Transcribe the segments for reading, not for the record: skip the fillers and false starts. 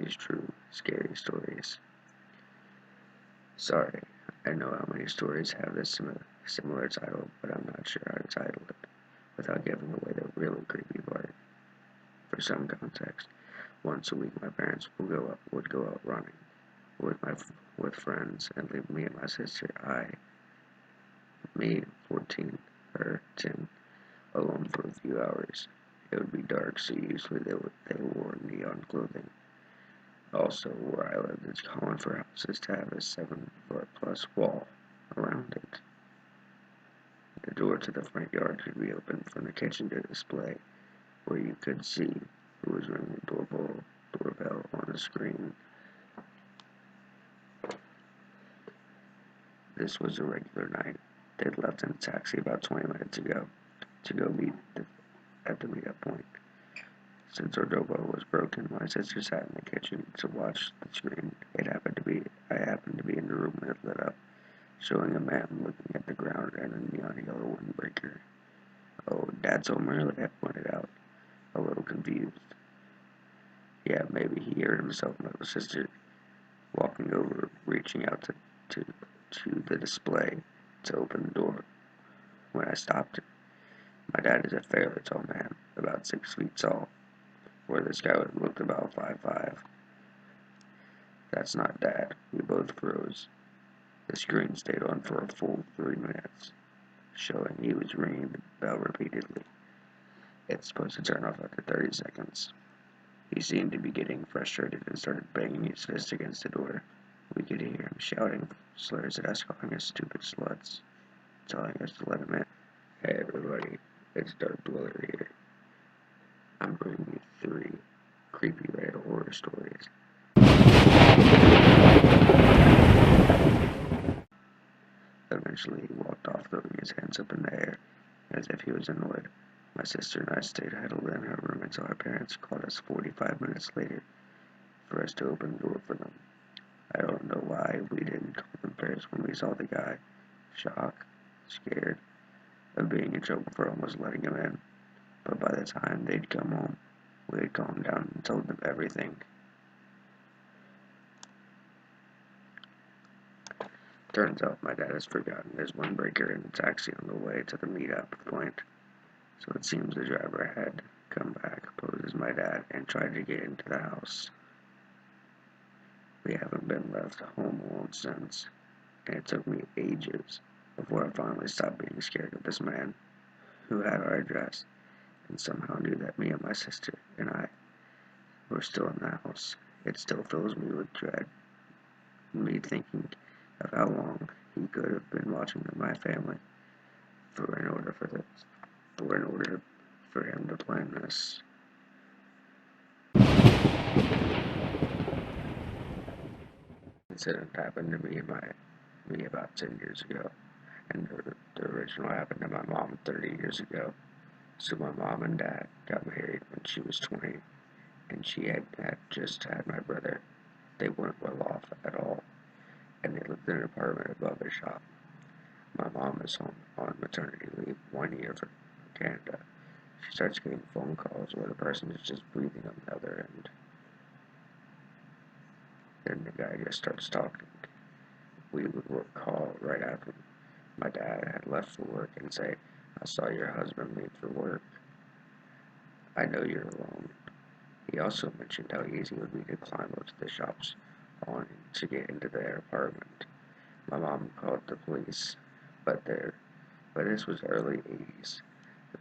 these true, scary stories. Sorry, I know how many stories have this similar title, but I'm not sure how to title it without giving away the really creepy part. For some context, once a week my parents would go out running with friends and leave me and my sister, me 14, her 10, alone for a few hours. It would be dark, so usually they wore neon clothing. Also, where I lived, it's common for houses to have a 7-foot plus wall around it. The door to the front yard could be opened from the kitchen to display, where you could see who was ringing the doorbell on the screen. This was a regular night. They'd left in a taxi about 20 minutes ago to go meet at the meetup point. Since our doorbell was broken, my sister sat in the kitchen to watch the screen. I happened to be in the room when it lit up, showing a man looking at the ground and a neon yellow windbreaker. "Oh, Dad's home early," I pointed out, a little confused. Yeah, maybe he heard himself, my little sister, walking over, reaching out to the display to open the door. When I stopped it, my dad is a fairly tall man, about 6 feet tall, where this guy looked about 5'5". "That's not Dad." We both froze. The screen stayed on for a full 3 minutes, showing he was ringing the bell repeatedly. It's supposed to turn off after 30 seconds. He seemed to be getting frustrated and started banging his fist against the door. We could hear him shouting slurs at us, calling us stupid sluts, telling us to let him in. Hey everybody, it's DarkerDweller here. I'm bringing you 3 creepy red horror stories. Eventually he walked off, throwing his hands up in the air, as if he was annoyed. My sister and I stayed huddled in her room until our parents called us 45 minutes later for us to open the door for them. I don't know why we didn't call them first when we saw the guy. Shocked, scared of being in trouble for almost letting him in. But by the time they'd come home, we had calmed down and told them everything. Turns out my dad has forgotten his windbreaker in the taxi on the way to the meetup point, so it seems the driver had come back, posed as my dad, and tried to get into the house. We haven't been left home alone since, and it took me ages before I finally stopped being scared of this man who had our address and somehow knew that me and my sister and I were still in the house. It still fills me with dread, me thinking of how long he could have been watching my family in order for him to plan this. Incident happened to me about 10 years ago, and the original happened to my mom 30 years ago. So my mom and dad got married when she was 20, and she had just had my brother. They weren't well off at all, and they lived in an apartment above a shop. My mom is home on maternity leave 1 year from Canada. She starts getting phone calls where the person is just breathing on the other end. Then the guy just starts talking. We would call right after my dad had left for work and say, "I saw your husband leave for work. I know you're alone." He also mentioned how easy it would be to climb up to the shop's awning to get into their apartment. My mom called the police, but this was early 80s.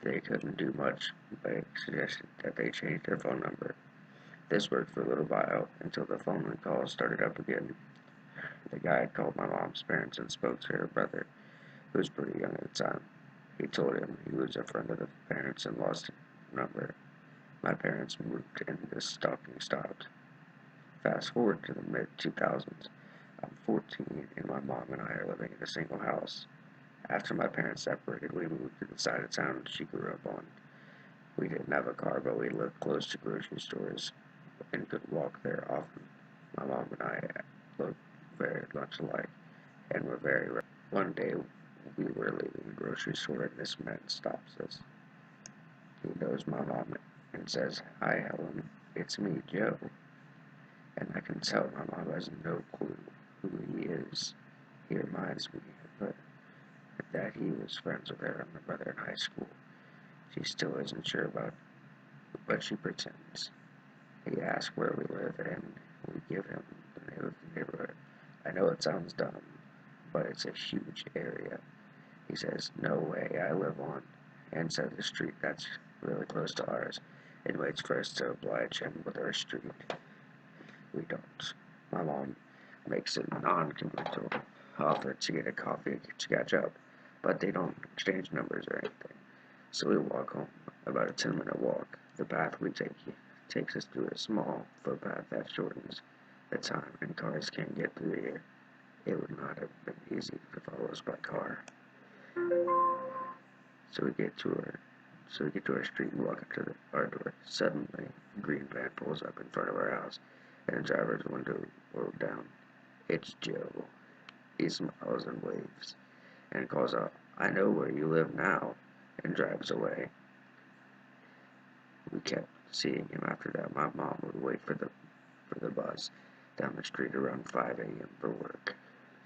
They couldn't do much, but suggested that they change their phone number. This worked for a little while until the phone calls started up again. The guy had called my mom's parents and spoke to her brother, who was pretty young at the time. He told him he was a friend of the parents and lost his number. My parents moved and the stalking stopped. Fast forward to the mid-2000s. I'm 14 and my mom and I are living in a single house. After my parents separated, we moved to the side of town she grew up on. We didn't have a car, but we lived close to grocery stores and could walk there often. My mom and I looked very much alike and were very rare. One day, we were leaving the grocery store and this man stops us. He knows my mom and says, "Hi, Helen. It's me, Joe." and I can tell my mom has no clue who he is. He reminds me but that he was friends with her and my brother in high school. She still isn't sure about, but she pretends. He asks where we live, and we give him the name of the neighborhood. I know it sounds dumb, but it's a huge area. He says, "No way, I live on," and says the street that's really close to ours, and waits for us to oblige him with our street. We don't. My mom makes it non-committal offer to get a coffee to catch up, but they don't exchange numbers or anything. So we walk home, about a 10-minute walk. The path we take takes us through a small footpath that shortens the time, and cars can't get through here. It would not have been easy to follow us by car. So we get to our street and walk up to our door. Suddenly, a green van pulls up in front of our house, and the driver's window rolled down. It's Joe. He smiles and waves, and calls out, "I know where you live now," and drives away. We kept seeing him after that. My mom would wait for the bus down the street around 5 a.m. for work.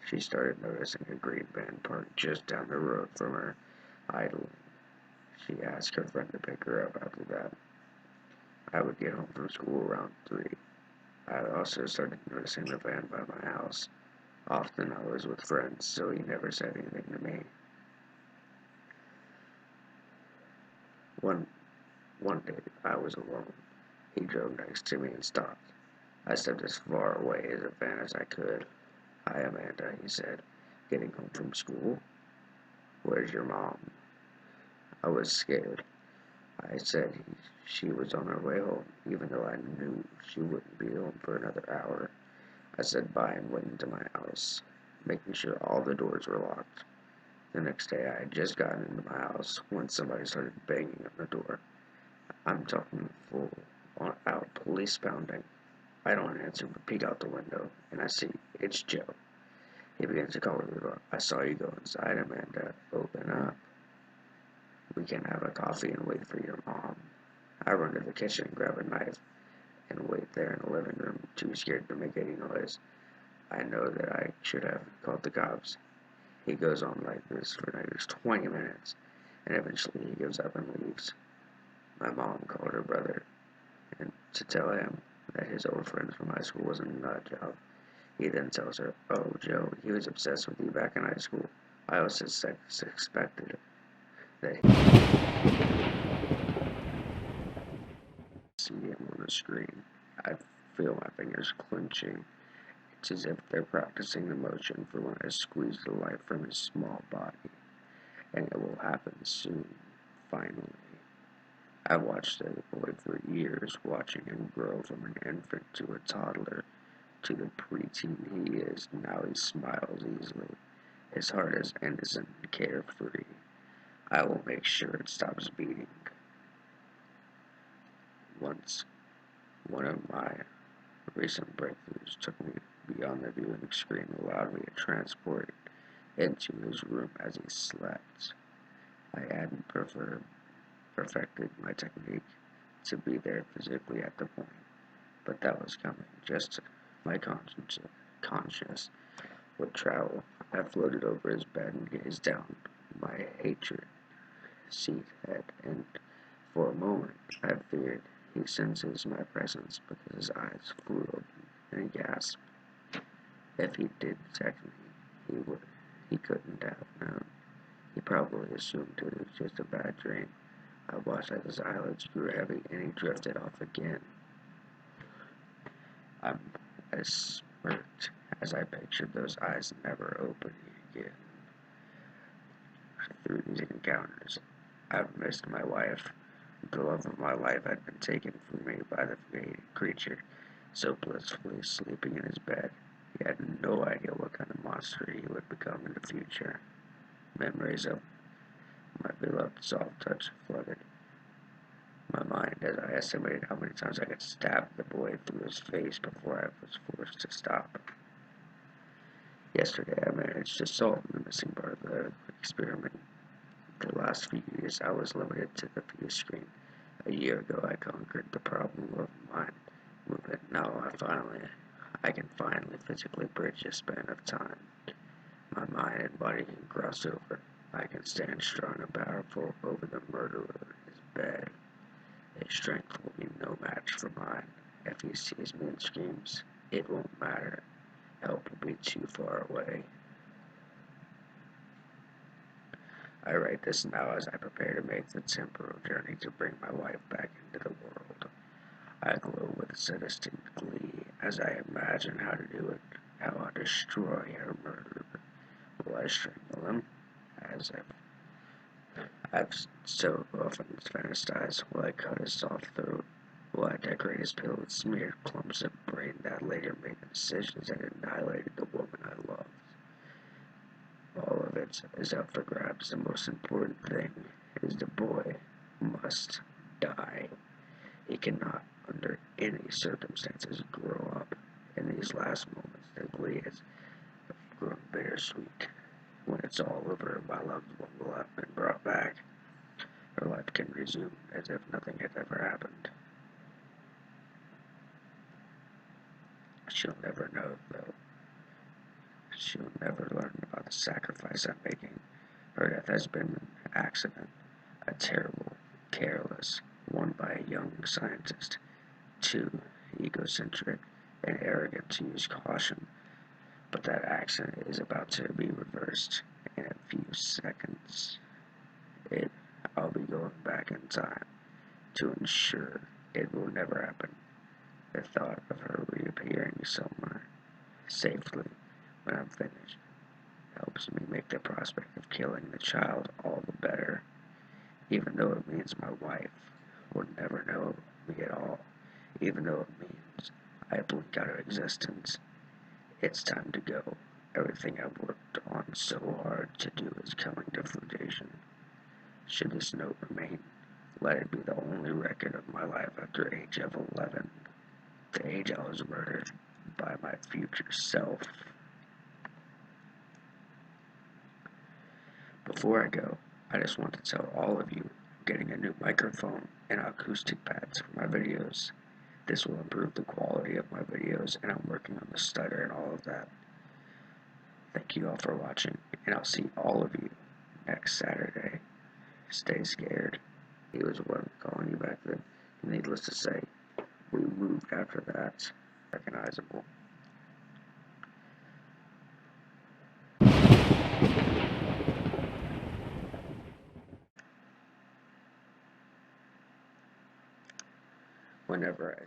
She started noticing a green van parked just down the road from her, idling. She asked her friend to pick her up after that. I would get home from school around 3. I also started noticing the van by my house. Often I was with friends, so he never said anything to me. One day I was alone. He drove next to me and stopped. I stepped as far away as the van as I could. "Hi, Amanda," he said, "getting home from school? Where's your mom?" I was scared. I said she was on her way home, even though I knew she wouldn't be home for another hour. I said bye and went into my house, making sure all the doors were locked. The next day I had just gotten into my house when somebody started banging on the door. I'm talking full out police pounding. I don't answer but peek out the window, and I see it's Joe. He begins to call the door. "I saw you go inside, Amanda. Open up. We can have a coffee and wait for your mom." I run to the kitchen and grab a knife and wait there in the living room, too scared to make any noise. I know that I should have called the cops. He goes on like this for the next 20 minutes, and eventually he gives up and leaves. My mom called her brother and to tell him that his old friend from high school was a nut job. He then tells her, "Oh, Joe, he was obsessed with you back in high school. I also suspected that he see him on the screen." I feel my fingers clenching. It's as if they're practicing the motion for when I squeeze the life from his small body. And it will happen soon, finally. I watched the boy for years, watching him grow from an infant to a toddler to the preteen he is. Now he smiles easily. His heart is innocent and carefree. I will make sure it stops beating. Once, one of my recent breakthroughs took me beyond the viewing screen, allowed me to transport into his room as he slept. I hadn't perfected my technique to be there physically at the point, but that was coming. Just my conscience would travel. I floated over his bed and gazed down my hatred seat head, and for a moment I feared he senses my presence because his eyes flew open and he gasped. If he did detect me, he couldn't have known. He probably assumed it was just a bad dream. I watched as his eyelids grew heavy and he drifted off again. I'm as smirked as I pictured those eyes never opening again. Through these encounters, I've missed my wife. The love of my life had been taken from me by the fated creature, so blissfully sleeping in his bed. He had no idea what kind of monster he would become in the future. Memories of my beloved soft touch flooded my mind as I estimated how many times I could stab the boy through his face before I was forced to stop. Yesterday I managed to solve the missing part of the experiment. The last few years I was limited to the view screen. A year ago I conquered the problem of mind movement. Now I finally I can finally physically bridge a span of time. My mind and body can cross over. I can stand strong and powerful over the murderer in his bed. His strength will be no match for mine. If he sees me and screams, it won't matter. Help will be too far away. I write this now as I prepare to make the temporal journey to bring my wife back into the world. I glow with sadistic glee as I imagine how to do it, how I'll destroy her murderer. Will I strangle him, as I've so often fantasized? Will I cut his soft throat? Will I decorate his pillow with smeared clumps of brain that later made decisions that annihilated the woman I loved? All of it is up for grabs. The most important thing is the boy must die. He cannot, under any circumstances, grow up. In these last moments, the glee has grown bittersweet. When it's all over, my loved one will have been brought back. Her life can resume as if nothing had ever happened. She'll never know, though. She'll never learn about the sacrifice I'm making. Her death has been an accident, a terrible, careless one by a young scientist, too egocentric and arrogant to use caution. But that accident is about to be reversed in a few seconds. I'll be going back in time to ensure it will never happen. The thought of her reappearing somewhere safely when I'm finished helps me make the prospect of killing the child all the better, even though it means my wife will never know me at all, even though it means I blink out of existence. It's time to go. Everything I've worked on so hard to do is coming to fruition. Should this note remain, let it be the only record of my life after the age of 11, the age I was murdered by my future self. Before I go, I just want to tell all of you I'm getting a new microphone and acoustic pads for my videos. This will improve the quality of my videos, and I'm working on the stutter and all of that. Thank you all for watching, and I'll see all of you next Saturday. Stay scared. He was one calling you back then. Needless to say, we moved after that. Recognizable. Whenever I